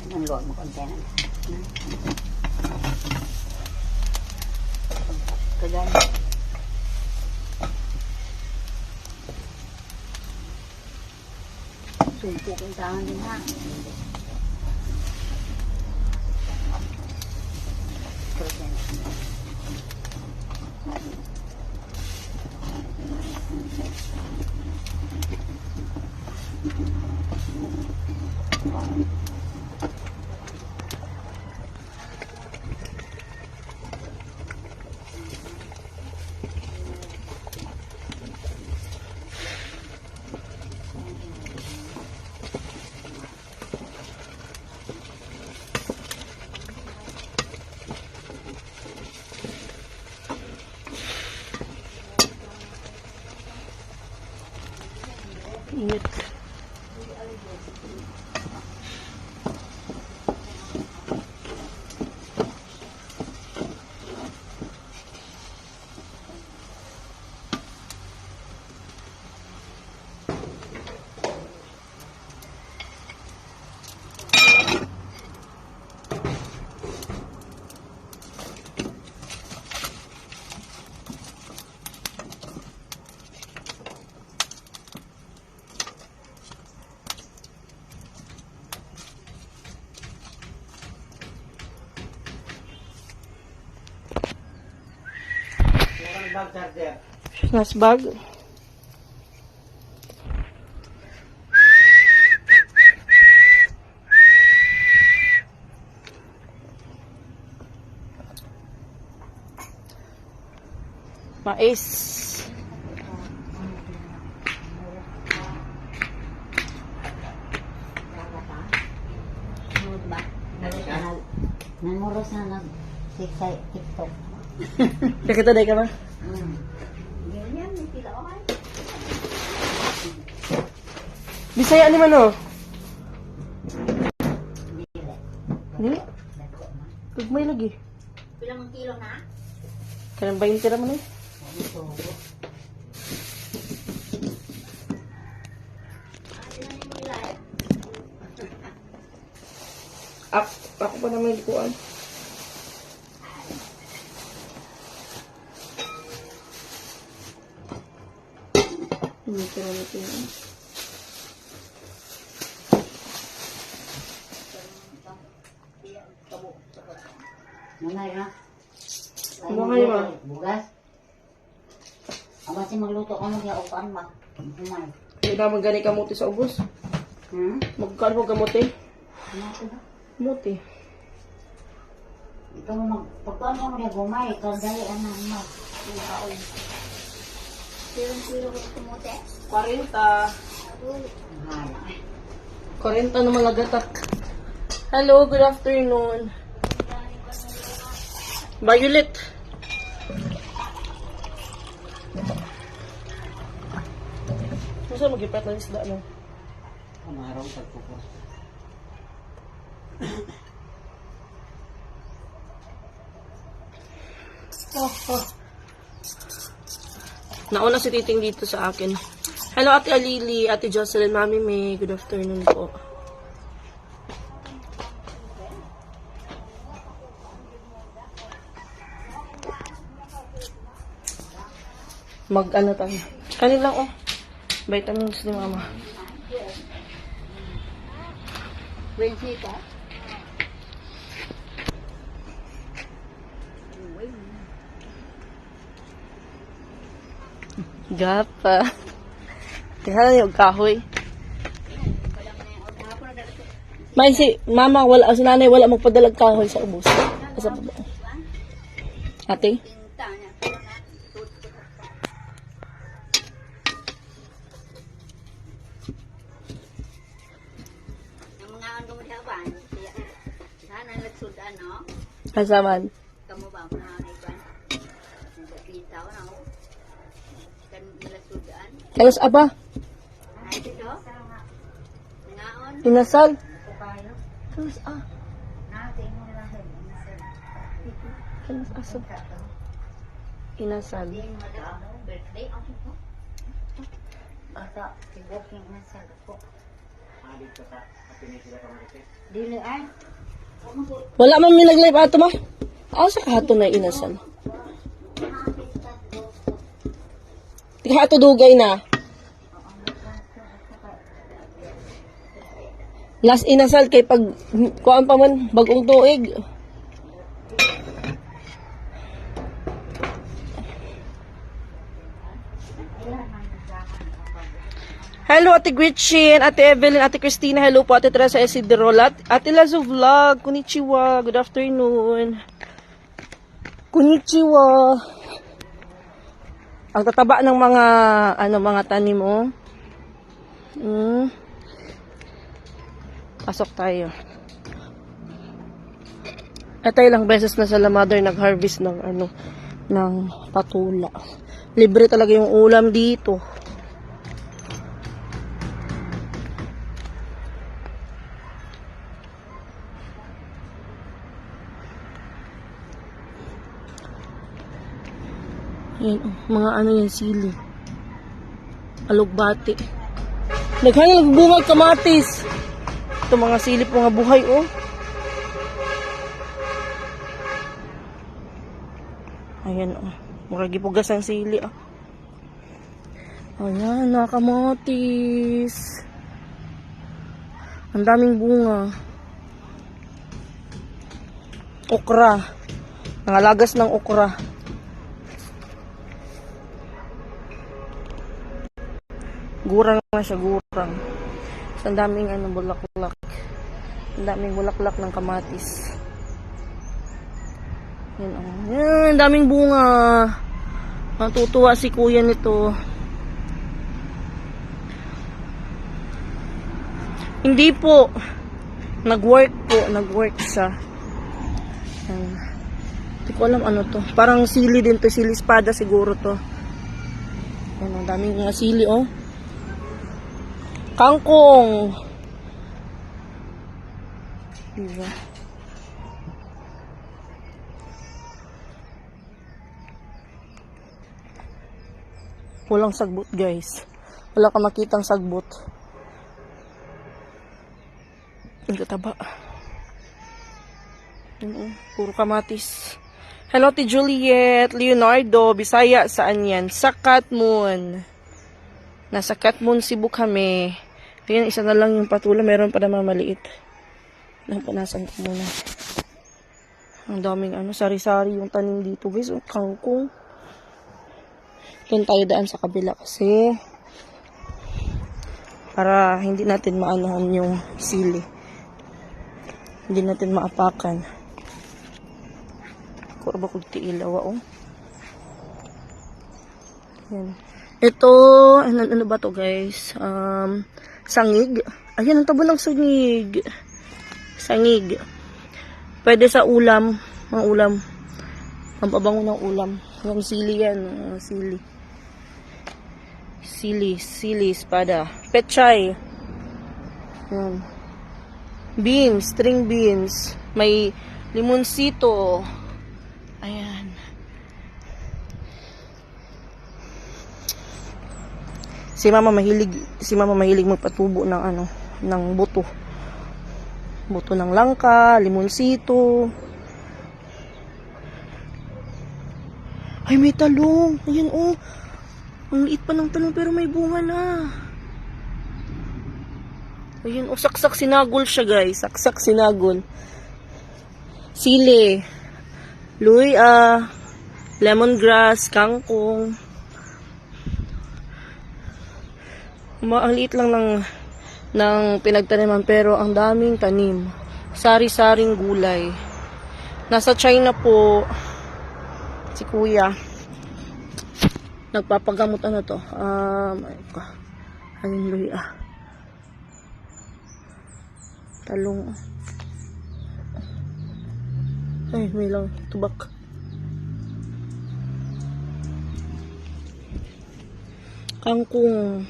Nang luwag mo konti na. Kagan. Sumpo kong tangan din ha. Ingat. Nas bag. Mais. Nanuro sa nag-siksay TikTok. Nakita day ka ba? Ganyan, may pila ko kayo. Bisaya ni man oh. Dili. Kagmay lagi. Pilang ang kilo na? Kanang 20 ra man eh. Ito. Ako pa naman likuan. Hindi ko na ito yun. Nanay ha? Ano kayo ba? Bugas? Ang kasi magluto ka mag-iaupan ba? Nanay. Hindi na magani kamuti sa ubos. Magkaan mo kamuti? Ano ito ba? Kamuti. Ikaw mo pagkaan mo mag-gumay, ikaw dali ano mo. Kilo ko kumote? 40. Hala. 40 na mga gatak. Hello, good afternoon. Violet. Masa mag-ipat na isda no? Kumaraw sa kuko. Nauna si Titing dito sa akin. Hello, Ate Alili, Ate Jocelyn, Mami May. Good afternoon po. Mag-ano tayo. Kanin lang, oh. Vitamins ni Mama. Wednesday ka? Gapa. Tingnan niyo kahoy. May si Mama wala si nanay wala magpadalag kahoy sa ubos. Sa baba. Ate. Kasaman. Kamu ba na iban? Kita ko na ako. Kan malasudan. Kalos aba. Ay dito. Ngaon. Inasal. Kayo. Kalos Natin mo lang Kalos asal. Inasal. din madamo birthday ako po. Asa, booking na sa ko. Dili ay. Wala man may nag-live ato ma. Sa kahato na inasal. Di kahato dugay na. Last inasal kay pag kuan pa man bagong tuig. Hello, Ate Gretchen, Ate Evelyn, Ate Christina, hello po, Ate Teresa Esiderolat, Ate Lazo Vlog, konnichiwa, good afternoon. Konnichiwa. Ang tataba ng mga tanim mo. Pasok tayo. Ito ilang beses na sa La Mother nag-harvest ng patula. Libre talaga yung ulam dito. Yan, mga yan, sili. Alugbati. Nagbungag kamatis. Ito mga sili po nga buhay, oh. Ayan, oh. Maragipugas ang sili, ah. Ayan, nakamatis. Ang daming bunga. Okra. Nangalagas ng okra. Gurang na siya, gurang. Ang daming bulaklak. Ang daming bulaklak ng kamatis. Yan, oh. Yan, ang daming bunga. Matutuwa si kuya nito. Hindi po. Nag-work siya. Hindi ko alam ano to. Parang sili din to. Sili espada siguro to. Yan, ang daming mga sili, oh. Kangkong. Diba? Walang sagbot, guys. Wala ka makitang sagbot. Ang tataba. Puro kamatis. Hello, Ti Juliet, Leonardo, Bisaya, saan yan? Sa Katmon. Nasa Katmon, Cebu kami. Ayan, isa na lang yung patula. Meron pa naman maliit. Napanasan ko muna. Ang daming sari-sari yung tanim dito, guys. Ang kangkong. Doon tayo daan sa kabila kasi para hindi natin maanahan yung sili. Hindi natin maapakan. Kurba kong tiilawa, oh. Yan. Ito, ano ba to, guys? Sangig. Ayan, ang tabo ng sangig. Sangig. Pwede sa ulam. Mga ulam. Ang pabango ng ulam. Yung sili yan. Sili. Sili, espada. Pechay. Yan. Beans, string beans. May limonsito. Ayan. Si mama mahilig magpatubo ng buto. Buto ng langka, limonsito. Ay, may talong. Ayan, oh. Ang liit pa ng talong pero may bunga na. Ayan, oh, saksak sinagol siya, guys. Saksak sinagol. Sili. Luya. Lemongrass, kangkong. Ang liit lang ng pinagtaniman pero ang daming tanim. Sari-saring gulay. Nasa China po si kuya. Nagpapagamot to. Hallelujah. Talong. Ay, may lang tubak. Kangkong.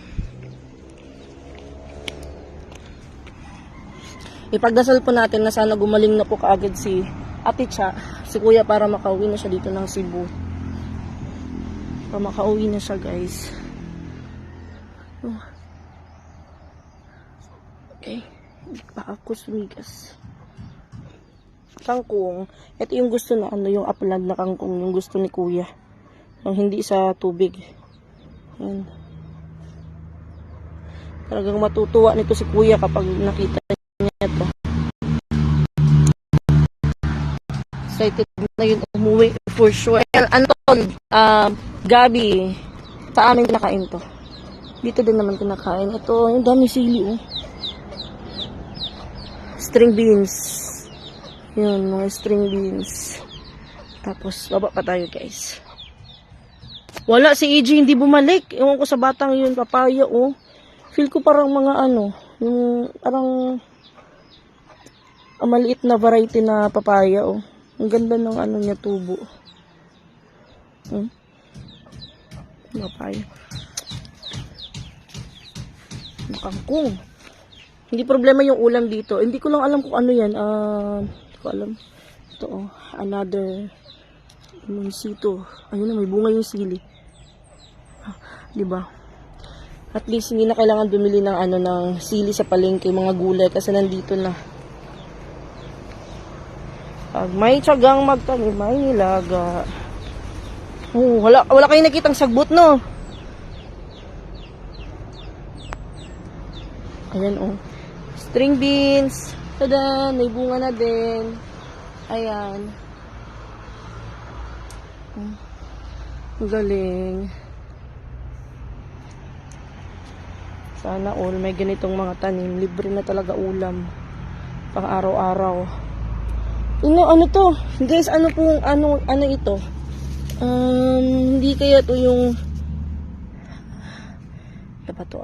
Ipagdasal po natin na sana gumaling na po kaagad si Ate Cha, si Kuya, para makauwi na siya dito ng Cebu. Para makauwi na siya, guys. Okay. Hindi pa ako sumigas. Kangkong. Ito yung gusto na ano, yung upland na kangkong. Yung gusto ni kuya. Yung hindi sa tubig. Yan. Talagang matutuwa nito si kuya kapag nakita niya ito. Excited na yun umuwi for sure. Anton, Gabi, sa amin kinakain to. Dito din naman kinakain. Ito, yung dami sili, oh. String beans. Yun, mga string beans. Tapos, baba pa tayo, guys. Wala, si EJ hindi bumalik. Ewan ko sa batang yun, papaya, oh. Feel ko parang mga ano, yung parang maliit na variety na papaya, oh. Ang ganda ng ano niya, tubo. Papaya. Kangkong. Hindi problema yung ulam dito. Hindi ko lang alam kung ano yan. Hindi ko alam. Ito, oh. Another munisito. Ayun na, may bunga yung sili. Diba? At least, hindi na kailangan bumili ng ano, ng sili sa palengke, mga gulay, kasi nandito na. Pag may tiyagang magtanim, may nilaga. Oh, wala kayong nakitang sagbot, no? Ayan, oh. String beans. Tada, may bunga na din. Ayan. Ang galing. Sana all may ganitong mga tanim. Libre na talaga ulam. Pang araw-araw. Ano to? Guys, ano ito? Hindi kaya to yung ano ba to?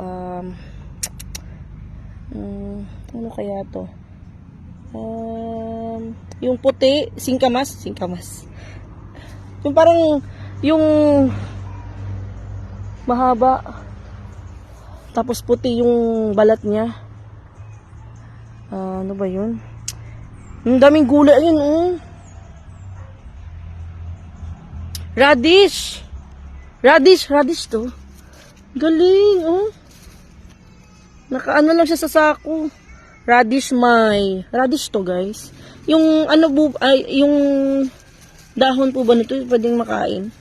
Ano kaya to? Yung puti, singkamas. Yung parang, yung mahaba, tapos puti yung balat niya. Ano ba yun? Ang daming gulay, ayun, oh. Radish to. Galing, oh. Nakaano lang siya sa sako. Radish to, guys. Yung ano yung dahon po ba nito pwedeng makain?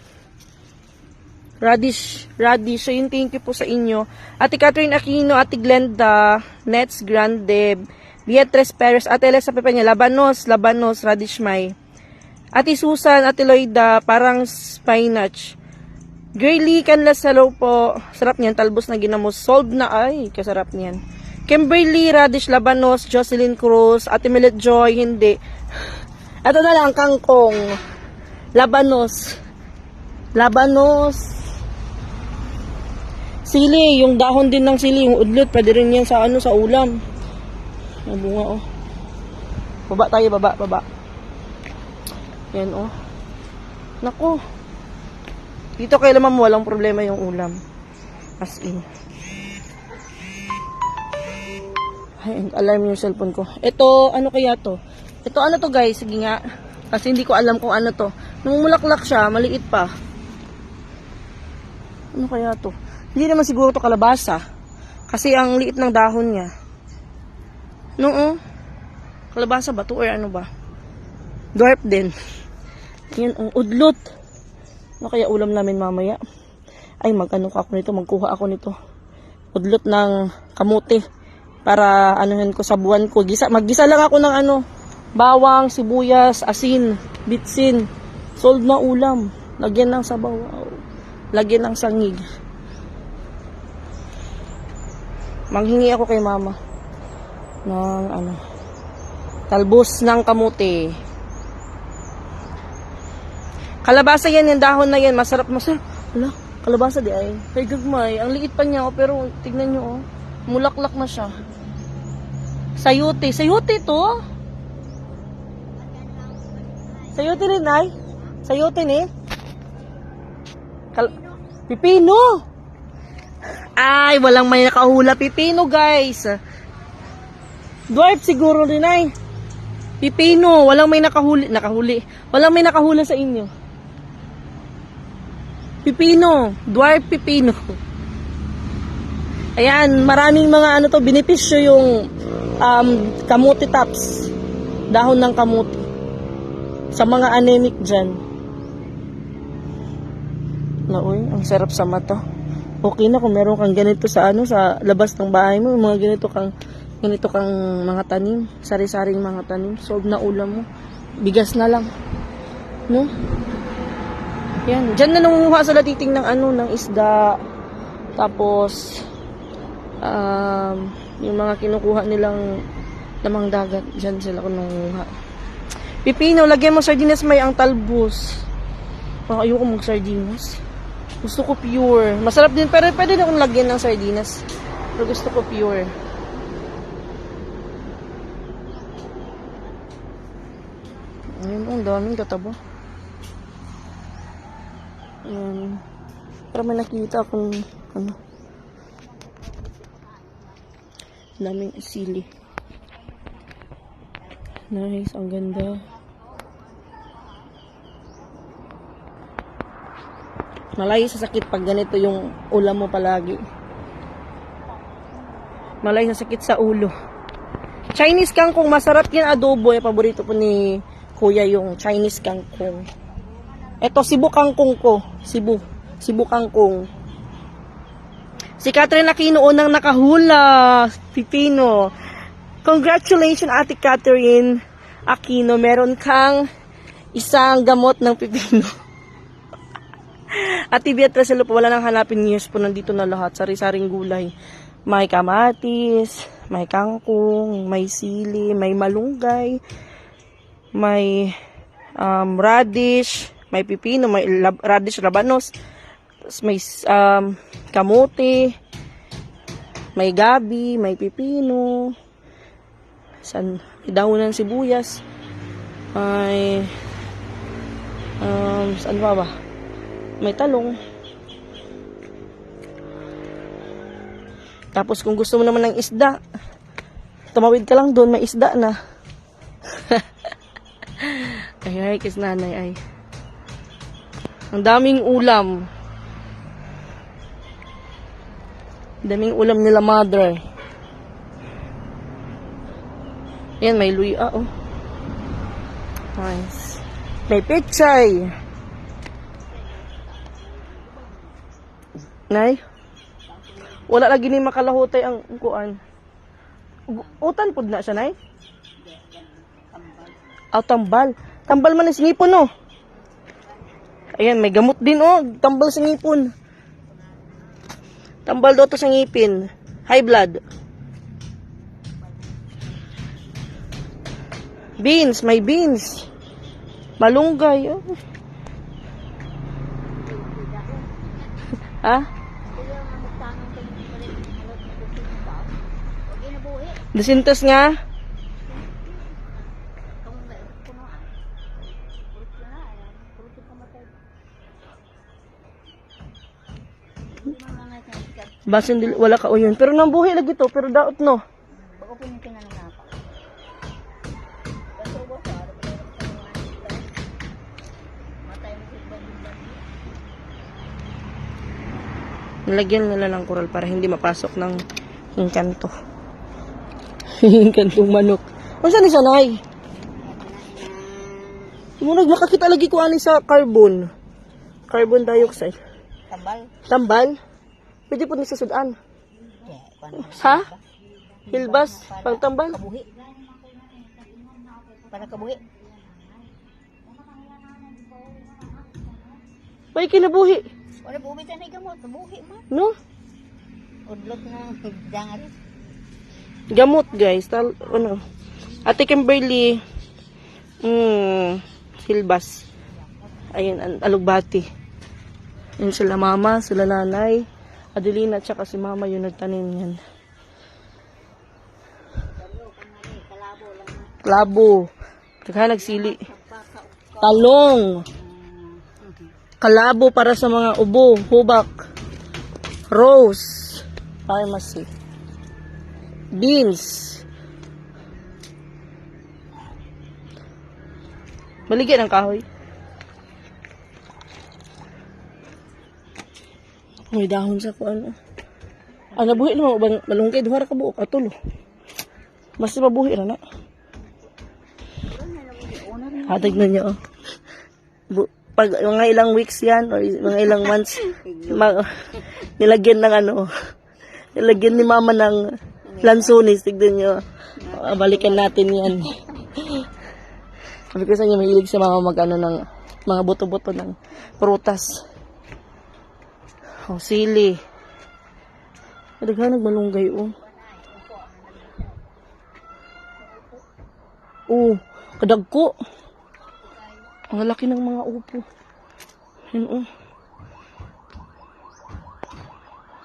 Radish. So yun, thank you po sa inyo. Ate Catherine Aquino, Ate Glenda, Nets Grande, Beatrice Perez, Ate Elisa Pepenya, Labanos, Radish May. Ate Susan, Ate Loida, parang spinach. Girly Canlas, hello po. Sarap niyan, talbos na ginamos. Solved na, ay, kasarap niyan. Kimberly, Radish, Labanos, Jocelyn Cruz, Ate Millet Joy, hindi. Ito na lang, kangkong. Labanos. Sili, yung dahon din ng sili, yung udlot, pwede rin yan sa sa ulam. Ang bunga, oh. Baba tayo, baba. Yan, oh. Naku. Dito kay Lamam, walang problema yung ulam. As in. Ay, alarm yung cellphone ko. Ito, ano kaya to? Ito, ano to, guys? Sige nga. Kasi hindi ko alam kung ano to. Nung mulaklak siya, maliit pa. Ano kaya to? Hindi naman siguro to kalabasa. Kasi ang liit ng dahon niya. No, kalabasa ba to or ano ba? Dwarf din. Yan, ang udlot. Ano kaya ulam namin mamaya? Ay, magkuha ako nito. Udlot ng kamote. Para anuhin ko sa buwan ko. Maggisa lang ako ng bawang, sibuyas, asin, bitsin. Solved na ulam. Lagyan ng sabaw. Lagyan ng sangig. Manghingi ako kay mama ng talbos ng kamote. Kalabasa yan, yung dahon na yan. Masarap. Wala, kalabasa di ay. Kay gagmay. Ang liit pa niya, pero tignan nyo, oh. Mulaklak na siya. Sayote to. Sayote rin ay. Sayote ni. Pipino. Ay, walang may nakahula. Pipino, guys. Dwarf siguro rin ay. Pipino. Walang may nakahuli. Walang may nakahula sa inyo. Pipino. Dwarf pipino. Ayan, maraming mga benepisyo yung kamuti tops. Dahon ng kamuti. Sa mga anemic dyan. Uy, ang sarap sa mata. Okay na kung meron kang ganito sa sa labas ng bahay mo, mga ganito kang mga tanim, sari-saring mga tanim, solve na ulam mo. Bigas na lang. No? Yan, diyan na nangunguha sila titing ng ng isda. Tapos yung mga kinukuha nilang lamang dagat, diyan sila nangunguha. Pipino, lagyan mo sardinas, may ang talbos. Ayoko mag-sardinas. Gusto ko pure. Masarap din, pero pwede na akong lagyan ng sardinas. Pero gusto ko pure. Ayun, ang daming kataba. Ayan. Para may nakita akong daming sili. Nice, ang ganda. Malayo sa sakit pag ganito yung ulam mo palagi. Malayo sa sakit sa ulo. Chinese kangkong, masarap yan adobo. Paborito po ni Kuya yung Chinese kangkong. Ito, Cebu kangkong ko. Cebu kangkong. Si Catherine Aquino unang nakahula. Pipino. Congratulations, Ate Catherine Aquino. Meron kang isang gamot ng pipino. Ate Beatrice, wala nang hanapin, news po, nandito na lahat, sari-saring gulay. May kamatis, may kangkong, may sili, may malunggay, may radish, may pipino, may radish rabanos, may kamote, may gabi, may pipino, may daon ng sibuyas, may saan ba? May talong. Tapos kung gusto mo naman ng isda, tumawid ka lang doon, may isda na. Ay, kis nanay ay. Ang daming ulam. Daming ulam nila mother. Ayan, may luya, oh. Nice. May pechay. Nay? Wala lagi ni makalahutay ang kuan. Utan pud na siya, nay? Tambal. Tambal man ang singipon, no? Ayan, may gamot din, oh. Tambal sa ngipon. Tambal daw to sa ngipin. High blood. Beans, may beans. Malunggay, oh. Ha? Desintes nga. Basin dili wala ka o yun. Pero nambuhi lagi to, pero daot no. Nilagyan nila ng coral para hindi mapasok ng engkanto. Engkantong manok. Ano saan ni sanay? Nakakita lagi ko ani sa carbon. Carbon dioxide. Tambal. Tambal? Pwede po ni sa sudan. Ha? Hilbas? Pang tambal? Kabuhi. Para kabuhi. May kinabuhi. Wala buhi na gamot. Kabuhi man. No? Udlot na dangaris. Gamot guys. Ate Kimberly. Hilbas. Ayun, alugbati. Yun sila mama, sila nanay. Adelina at saka si mama yung nagtanim yan. Klabo. Teka, nagsili. Talong. Kalabo para sa mga ubo, hubak. Rose. Pharmacy. Beans. Maligyan ng kahoy. May dahon sa kuan. Nabuhi naman ubang malunggay duha ra ka buok atulo. Basta mabuhi na na. Hatag na niya, oh. Pag mga ilang weeks yan, or mga ilang months, nilagyan ng ano, nilagyan ni mama ng lansones, tignan nyo. Balikan natin yan. Sabi ko sa inyo, mahilig sa mama mag-ano ng mga buto-buto ng prutas. Oh, sili. Kadaghan nagmalunggay, oh. Oh, kadagko. Ang laki ng mga upo. Yan, oh.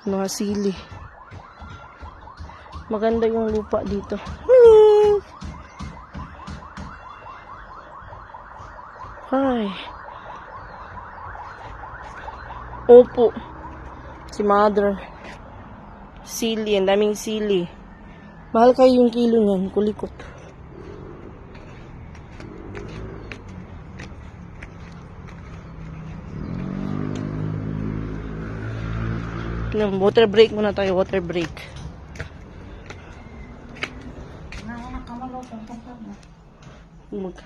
Mga sili. Maganda yung lupa dito. Ay. Opo. Si mother. Sili. Ang daming sili. Mahal kayo yung kilo niyan. Kulikot. Water break muna tayo. Water break.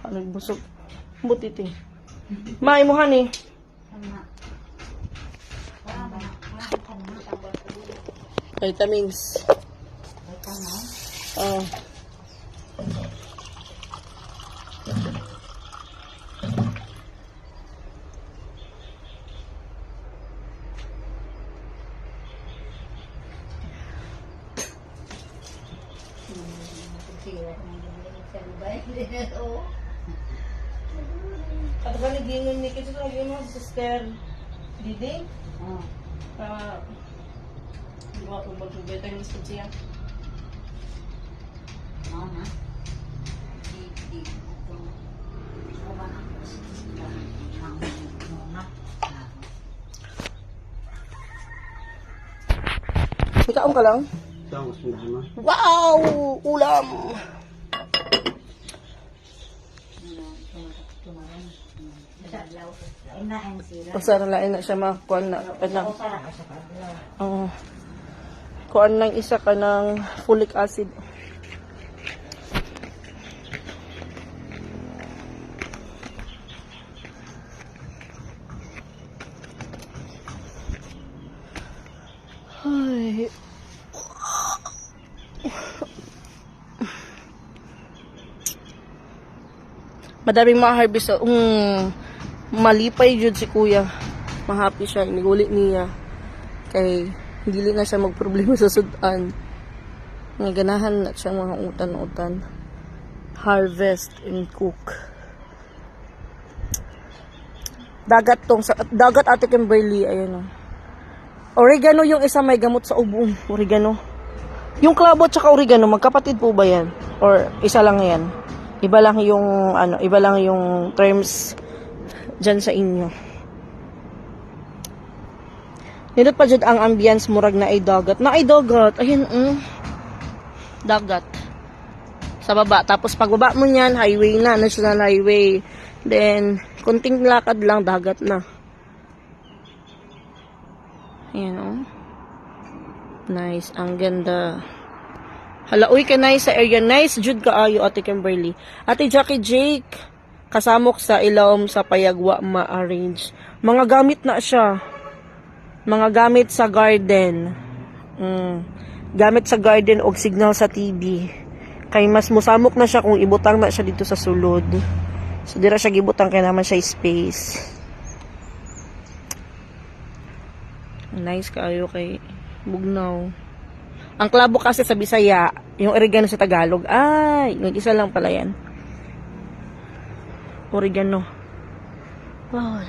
Nagbusog. Butiti. Maimuhan eh. Vitamins. Oh. At ba nagingon ni kita sa yun mo, sister Didi? Oo. Di ba po magbubay tayo ng siya? Oo na. Didi. Ikaon ka lang? Wow! Ulam! Pasara lain na siya makakuan na. Kuan ng isa ka ng folic acid. Ay. Madaming mga harvest. Malipay jud si kuya. Mahappy siya. Inigulit niya. Kay dili na siya magproblema sa sudan. Nga ganahan na siya mga utan-utan. Harvest and cook. Dagat Ate Kimberly. Ayan o. Oregano yung isa may gamot sa ubong. Oregano. Yung klabo at saka oregano, magkapatid po ba yan? Or isa lang yan? Iba lang yung terms dyan sa inyo. Nindot pa dyan ang ambience murag na ay dagat. Na ay dagat. Ayun, dagat. Sa baba. Tapos pagbaba mo niyan, highway na. National highway. Then, kunting lakad lang, dagat na. Ayan, nice. Ang ganda. Hala, uy ka nice sa area. Nice, Jude kaayo, Ate Kimberly. Ate Jackie Jake, kasamok sa ilawom sa payagwa ma-arrange. Mga gamit na siya. Mga gamit sa garden. Gamit sa garden o signal sa TV. Kay mas musamok na siya kung ibutang na siya dito sa sulod. So, dira siya gibutang kaya naman siya space. Nice kaayo kay Bugnaw. Ang klabo kasi sa Bisaya, yung oregano sa Tagalog. Ay, yung isa lang pala yan. Oregano. Wow.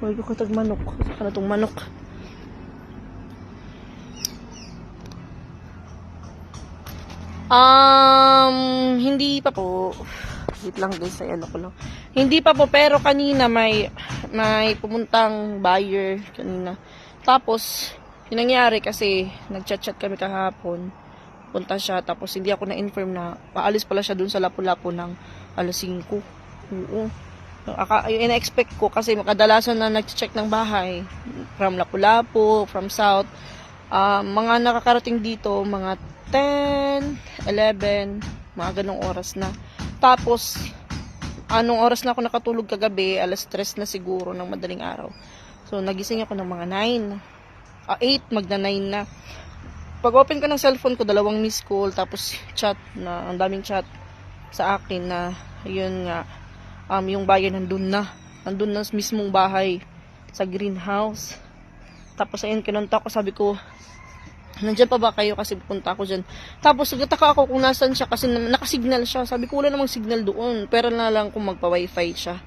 Huwag ko tag manok. Saka na itong manok. Hindi pa po. Wait lang guys, ay ano ko lang. Hindi pa po, pero kanina may pumuntang buyer kanina. Tapos, yung nangyari kasi, nag-chat-chat kami kahapon. Punta siya, tapos hindi ako na-inform na paalis pala siya dun sa Lapu-Lapu ng alas 5. Oo. Ina-expect ko kasi makadalasan na nag-check ng bahay. From Lapu-Lapu, from South. Mga nakakarating dito, mga 10, 11, mga ganong oras na. Tapos, anong oras na ako nakatulog kagabi, alas 3 na siguro ng madaling araw. So, nagising ako ng mga 8, magna 9 na. Pag open ko ng cellphone ko, 2 missed call, tapos chat na, ang daming chat sa akin na, yun nga, yung bayan nandun na sa mismong bahay, sa greenhouse. Tapos, ayun, kinunta ko, sabi ko, nandiyan pa ba kayo kasi pupunta ako dyan. Tapos nagtataka ako kung nasan siya kasi nakasignal siya. Sabi ko wala namang signal doon. Pero na lang kung magpa-wifi siya.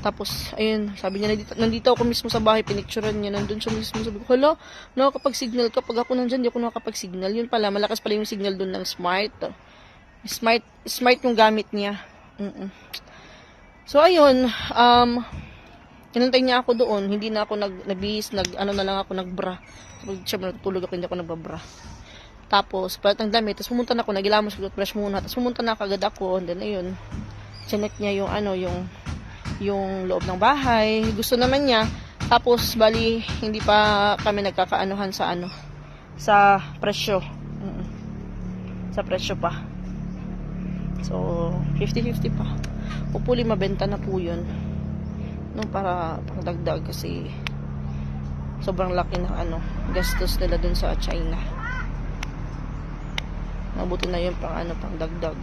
Tapos ayun, sabi niya nandito ako mismo sa bahay, pinicturean niya. Nandun siya mismo. Sabi ko, hala, nakakapag-signal ka. Pag ako nandyan, di ako nakakapag-signal. Yun pala, malakas pala yung signal doon ng smart. Smart yung gamit niya. So ayun, inantay niya ako doon. Hindi na ako nagbihis, na lang ako nagbra. Siyempre natutulog ako, hindi ako nagbabra. Tapos palit ng damit, tapos pumunta na ako, nagilamos ko, brush muna, tapos pumunta na kagad ako, and then ayun, chinek niya yung yung loob ng bahay, gusto naman niya. Tapos bali hindi pa kami nagkakaanuhan sa presyo. Sa presyo pa. So 50-50 pa. Hopefully mabenta na po 'yun. No, para pangdagdag kasi sobrang laki ng gastos nila dun sa China. Mabuti na yun pang dagdag.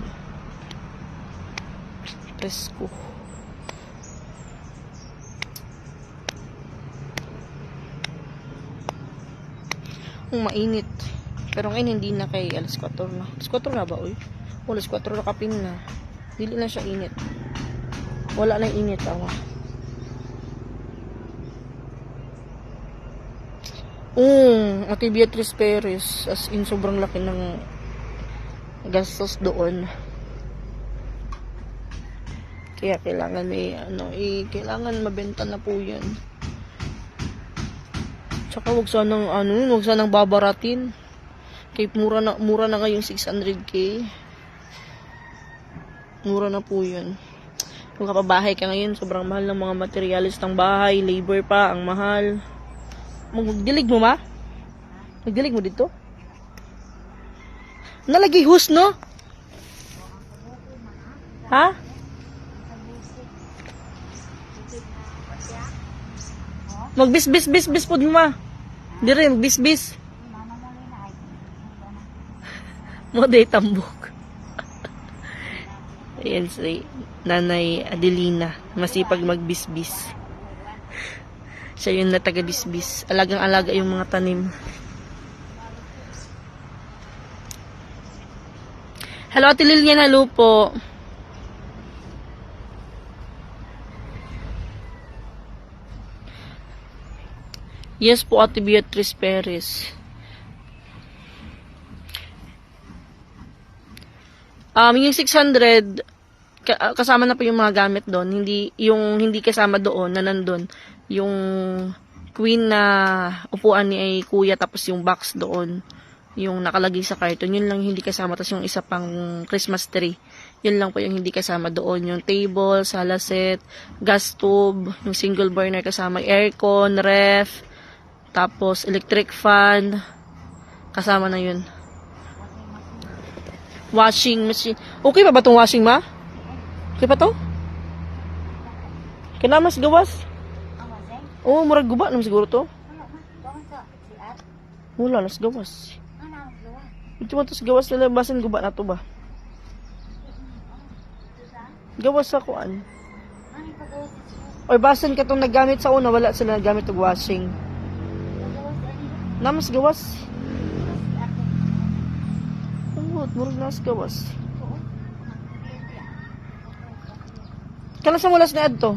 Presko. Mainit. Pero ngayon hindi na kay alas 4 na. Alas 4 na ba, oy? Alas 4 na kapin na. Dili na siya init. Wala na init, awa. Ate Beatrice Perez, as in sobrang laki ng gastos doon. Kaya kailangan kailangan mabenta na po 'yan. Tsaka wag sanang babaratin. Kay mura na ngayon 600k. Mura na po 'yun. Kung kapabahay ka ngayon, sobrang mahal ng mga materials ng bahay, labor pa ang mahal. Magdilig mo ma? Magdilig mo dito? Nalagay hus, no? Ha? Magbis po mo ma. Dire, magbis. Mo day tambok. Ayan si Nanay Adelina. Masipag magbisbis. Siya yung nataga-bisbis. Alagang-alaga yung mga tanim. Hello, Ate Lilian. Hello po. Yes po, Ate Beatrice Perez. Yung 600, kasama na po yung mga gamit doon. Hindi kasama doon, na nandun. Yung queen na upuan ni kuya, tapos yung box doon, yung nakalagay sa carton, yun lang hindi kasama. Tapos yung isa pang Christmas tree, yun lang po yung hindi kasama doon. Yung table, sala set, gas tube, yung single burner kasama, aircon, ref, tapos electric fan, kasama na yun. Washing machine. Okay pa ba itong washing, ma? Okay pa to? Kinamas gawas? Oo, murag guba naman siguro to. Wala, nas gawas. Ito mo to sa gawas nila, basin guba na to ba? Gawas sa kuan. Or basin ka itong naggamit sa una, wala sila nagamit ng washing. Namas gawas. Murag nas gawas. Kala sa mulas na adto?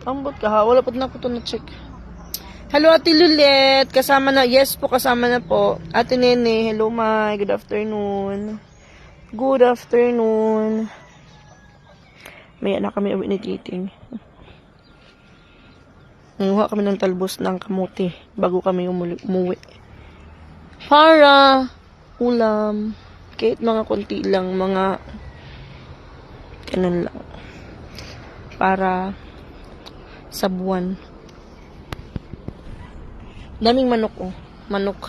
Ambot ka ha, wala pa na ako ito na-check. Hello, Ate Lulet, kasama na, yes po, kasama na po. Ate Nene, hello my, good afternoon. Good afternoon. May anak kami uwi ni Titing. Nanguha kami ng talbos ng kamote bago kami umuwi. Para ulam. kahit mga konti lang, mga ganun lang. Para sa buwan. Daming manok, oh. Manok.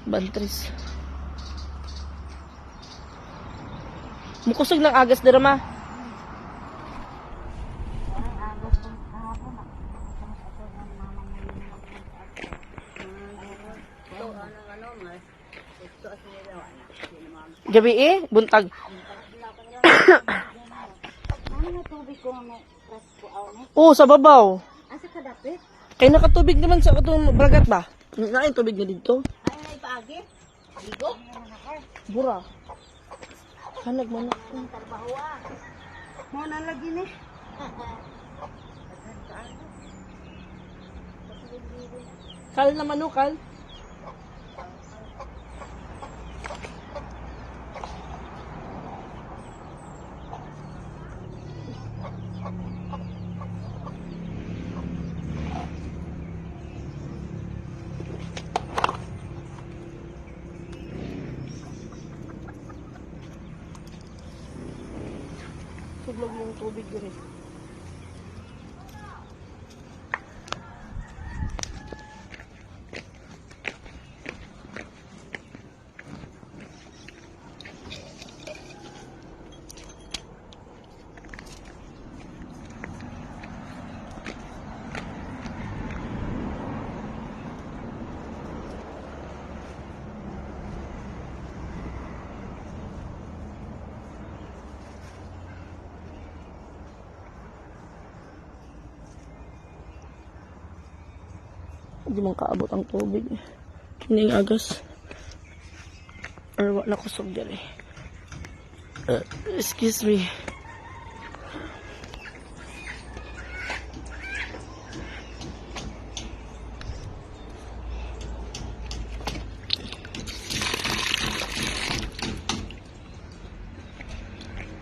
Bantris. Mukusog ng agas dira ma. Gabi buntag. Oh, sa babaw. Asa ka dapit? Kay nakatubig naman sa atong bragat ba? Nain tubig na dito. Ay, ay, paagi? Ligo? Bura. Hanag mo na. Trabaho ah. Mo na lagi ni. Kal naman no, kal. Sublog yung tubig dito. Hindi man kaabot ang tubig. Kining agas. Or wala na kusog dali. Excuse me.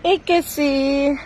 Eh kasi...